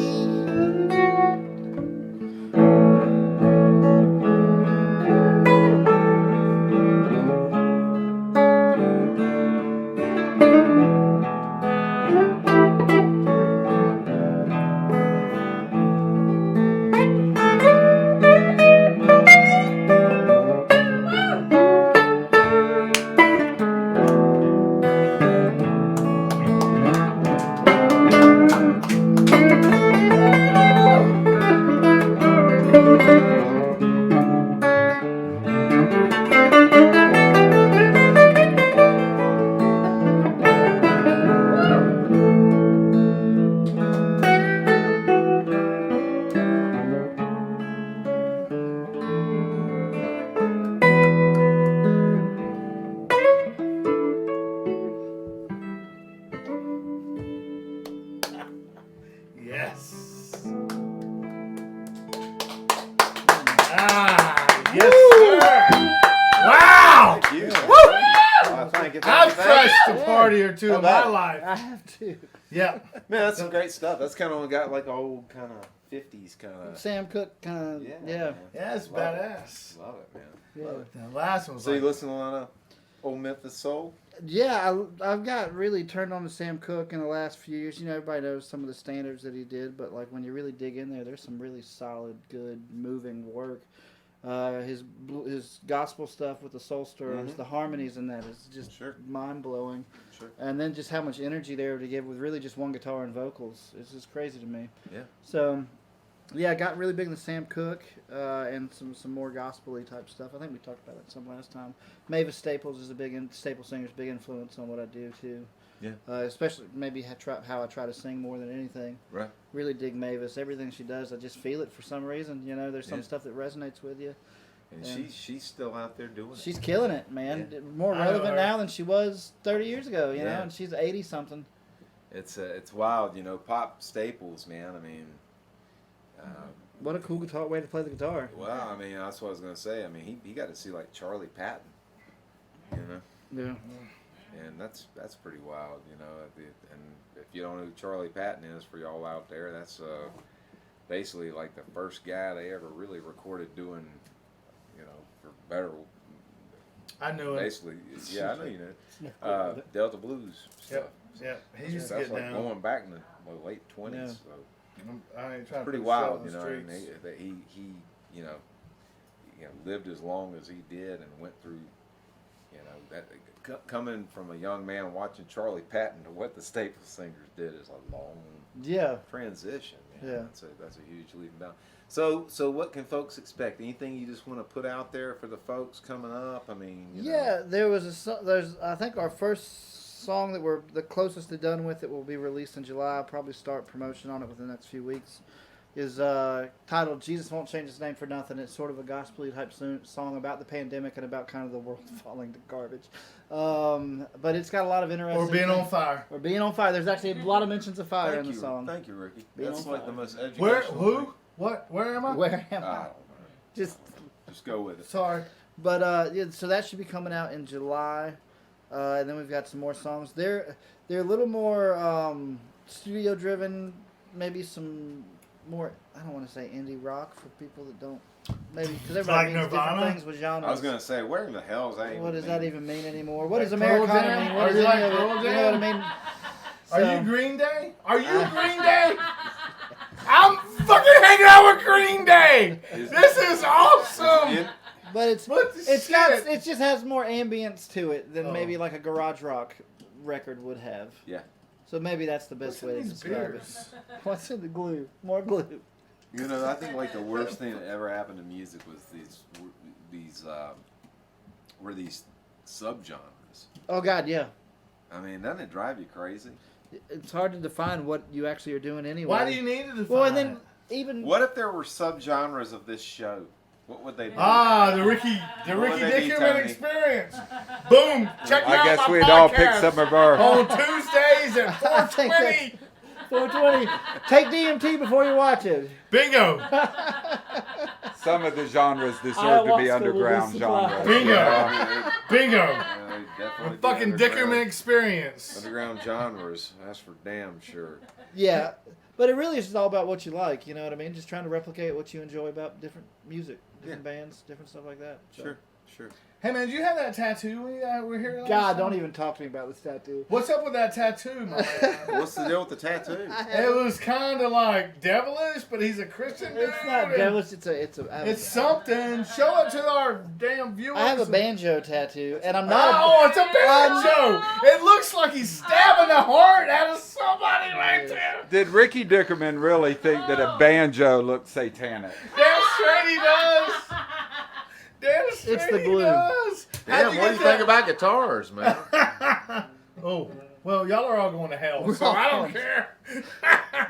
Yes. Yes, sir. Wow. Thank you. I've crushed a party or two in my life. I have to. Yeah. Man, that's some great stuff. That's kind of got like old kind of 50s kind of. Sam Cooke kind of, yeah. Man. Yeah, it's Love badass. Love it, man. Yeah. Love it. The last one was So like, you listen to a lot of old Memphis soul? Yeah, I've got really turned on to Sam Cooke in the last few years. You know, everybody knows some of the standards that he did, but like when you really dig in there, there's some really solid, good, moving work. His gospel stuff with the soul stirrers, the harmonies in that is just mind blowing. Sure. And then just how much energy there to give with really just one guitar and vocals. It's just crazy to me. Yeah. So, yeah, I got really big into Sam Cooke and some more gospel-y type stuff. I think we talked about that some last time. Mavis Staples is a staple singer's big influence on what I do too. Yeah. Especially maybe how I try to sing more than anything. Right. Really dig Mavis. Everything she does, I just feel it for some reason. You know, there's some stuff that resonates with you. And she's still out there doing it. She's killing it, man. Yeah. More I know relevant her. now than she was 30 years ago, you know, Yeah. and she's 80 something. It's wild, you know. Pop staples, man. I mean, What a cool guitar way to play the guitar. well, I mean, that's what I was gonna say. I mean, he got to see like Charlie Patton, you know, Yeah. and that's pretty wild, you know. And if you don't know who Charlie Patton is, for y'all out there, that's basically like the first guy they ever really recorded doing, you know, for better. I knew it. Basically, yeah, I know you know. Delta Blues stuff. Yeah, he used to That's get like down. going back in the late 20s. Yeah. So. I ain't trying to Pretty put a wild, show you on know. the And streets. that he you know, lived as long as he did and went through, you know, that coming from a young man watching Charlie Patton to what the Staples Singers did is a long transition. Man. Yeah. That's a huge leap down. So what can folks expect? Anything you just want to put out there for the folks coming up? I mean, you know. There's I think our first song that we're the closest to done with it will be released in July. I'll probably start promotion on it within the next few weeks. Is titled "Jesus Won't Change His Name for Nothing." It's sort of a gospel-y type song about the pandemic and about kind of the world falling to garbage. But it's got a lot of interesting. Or being on fire. Or being on fire. There's actually a lot of mentions of fire in the song. Thank you, Ricky. Being That's on like fire. the most educational. Where? Who? thing. What? Where am I? Where am I I? don't know. Just go with it. Sorry. But yeah, so that should be coming out in July, and then we've got some more songs. They're a little more studio driven, maybe some more. I don't want to say indie rock for people that don't maybe because everybody Like means different Nirvana? things with genres. I was gonna say, where in the hell is that? What does that even mean anymore? What Like does Pearl Americana Jam? mean? What Are does you any like of it? Pearl You know what I Jam? mean? Are So- you Green Day? Are you Green Day? I'm fucking hanging out with Green Day. This is awesome. But it's What the it's got shit? it just has more ambience to it than Oh. maybe like a garage rock record would have. Yeah. So maybe that's the best What's in way to these describe beers? it. What's in the glue? More glue. You know, I think like the worst thing that ever happened to music was these subgenres. Oh God, yeah. I mean, doesn't it drive you crazy? It's hard to define what you actually are doing anyway. Why do you need to define? Well, and then even What if there were subgenres of this show? What would they be? the Ricky would they be, Dickerman Tony? Experience. Boom! Check me I out guess my we'd podcast all pick some of our. on Tuesdays at I think 4:20. 420. Take DMT before you watch it. Bingo! Some of the genres deserve to be Ayahuasca underground will supply. genres. Bingo! Yeah. Bingo! Yeah, definitely be Fucking underground. Dickerman Experience. Underground genres. That's for damn sure. Yeah, but it really is just all about what you like. You know what I mean? Just trying to replicate what you enjoy about different music, different bands, different stuff like that. So. Sure. Hey man, did you have that tattoo when you were here last God, time? don't even talk to me about this tattoo. What's up with that tattoo, my man? What's the deal with the tattoo? It was kind of like devilish, but he's a Christian dude. It's not and devilish. It's It's something. Show it to our damn viewers. I have a banjo tattoo, and I'm not. Oh, it's a banjo! It looks like he's stabbing the heart out of somebody right there. Did Ricky Dickerman really think that a banjo looked satanic? Damn straight he does. Damn straight It's the he blue. does. Damn, How'd you what do get you that? think about guitars, man? Oh, well, y'all are all going to hell, so I don't care.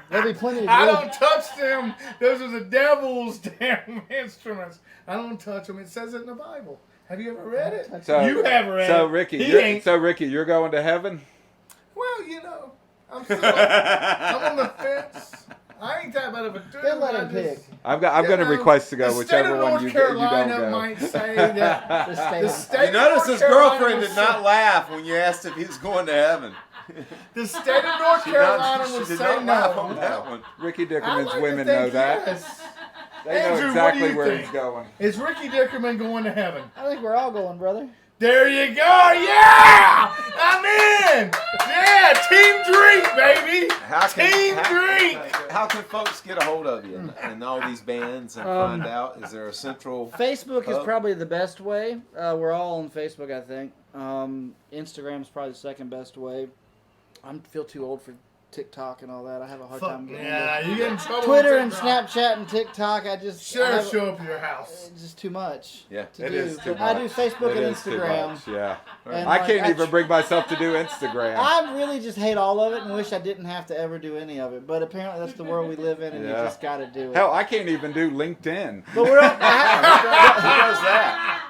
There'll be plenty of I glue. don't touch them. Those are the devil's damn instruments. I don't touch them. It says it in the Bible. Have you ever read it? So- You have read So it. Ricky, He you're, ain't. so Ricky, you're going to heaven? Well, you know, I'm still I'm on the fence. I ain't that bad of a dude. Then let I him just- pick. I'm going to know, request to go the whichever state of one North you don't Carolina go. might say that. The state The of- state You notice of his North Carolina girlfriend will did not say- laugh when you asked if he was going to heaven. The state of North She Carolina not- would she did say not laugh on no. that one. Ricky I Dickerman's like to women think know that. yes. They know Andrew, what do exactly you where think? he's going. Is Ricky Dickerman going to heaven? I think we're all going, brother. There you go. Yeah! I'm in. Yeah, team drink, baby. Team drink. How can folks get a hold of you and all these bands and find out? Is there a central? Facebook is Oh. probably the best way. We're all on Facebook, I think. Instagram's probably the second best way. I feel too old for TikTok and all that. I have a hard Fuck, time getting yeah, into you get in trouble. Twitter with and TikTok. Snapchat and TikTok. I just I Sheriff have- show up at your house. It's just too much. Yeah, to It do. is too But I do much. Facebook It and is too Instagram. much, yeah. And I like, can't even bring myself to do Instagram. I really just hate all of it and wish I didn't have to ever do any of it. But apparently that's the world we live in, and you Yeah. just got to do it. Hell, I can't even do LinkedIn. But we're all, Who does that?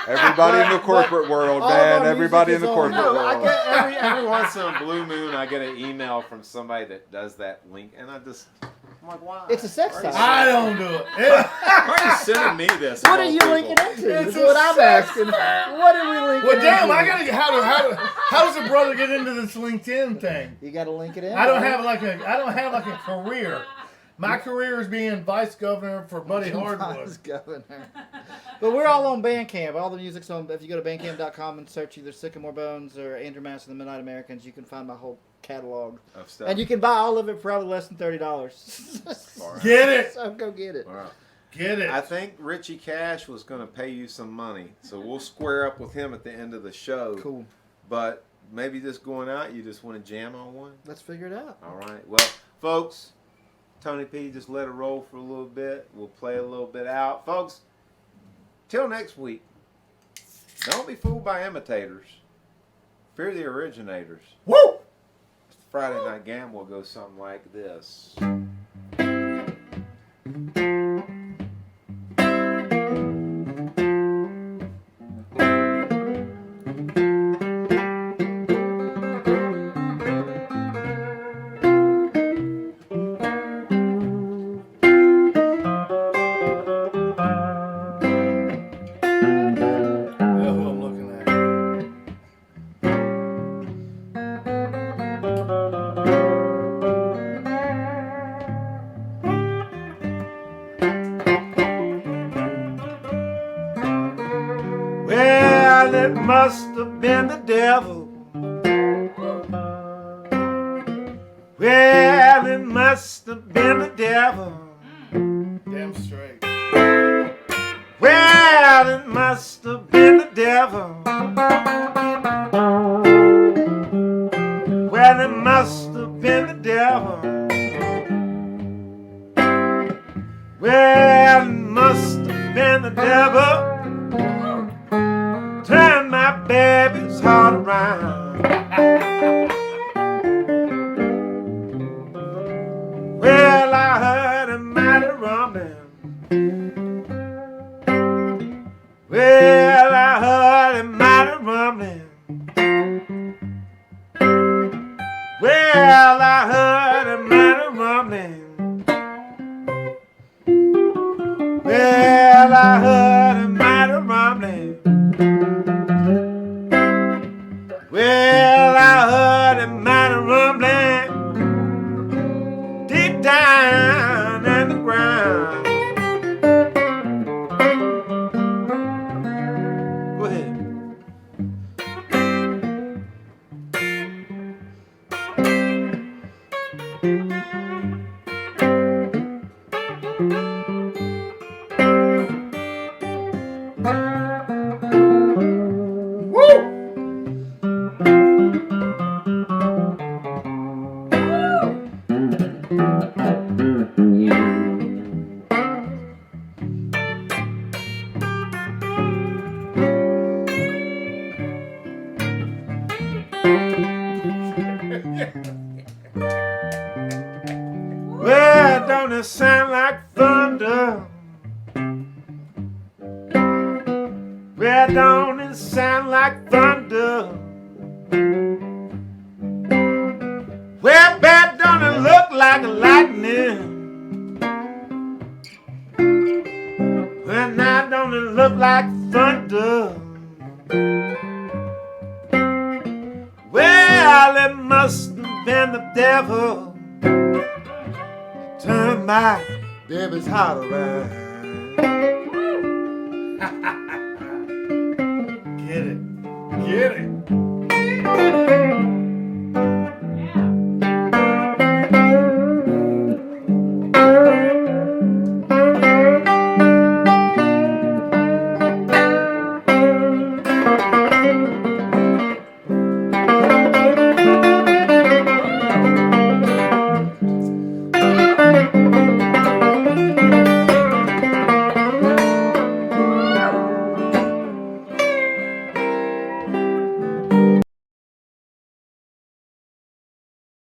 Everybody in the corporate world, all of man. our Everybody in music the is on- corporate No, I world. get every once in a blue moon, I get an email from somebody that does that link, and I'm like, why? It's a sex Why are you site. I don't do it. Yeah. Why are you sending me this? What of are all you people? linking into? It's Is a what I'm sex asking. What are we linking Well, damn, into? I gotta get how does a brother get into this LinkedIn thing? You got to link it in. I don't have like a career. My career is being vice governor for Buddy Hardwood. Vice governor. But we're all on Bandcamp. All the music's on. If you go to bandcamp.com and search either Sycamore Bones or Andrew Massey and the Midnight Americans, you can find my whole catalog. Of stuff. And you can buy all of it for probably less than $30. All right. Get it, So go get it. All right. get it. I think Richie Cash was going to pay you some money, so we'll square up with him at the end of the show. Cool. But maybe just going out, you just want to jam on one? Let's figure it out. All right. Well, folks, Tony P just let it roll for a little bit. We'll play a little bit out. Folks, till next week, don't be fooled by imitators. Fear the originators. Woo! Friday Night Gamble goes something like this. That's who I'm looking at. Well, it must have been the devil. Well, it must have been the devil. Damn straight. Well, it must have been the devil. Well, it must have been the devil. Well, it must have been the devil. Turn my baby's heart around. Well, I heard a mighty rumbling. Well, I heard a mighty rumbling. Well, I heard a mighty rumbling. Well, I heard a mighty rumbling. Well, I heard a mighty rumbling deep down in the ground. Go ahead. Well, don't it sound like thunder? Well, don't it sound like thunder? Well, babe, don't it look like lightning? Well, now don't it look like thunder? Well, it must have been the devil. Turn my baby's heart around. Get it. Get it.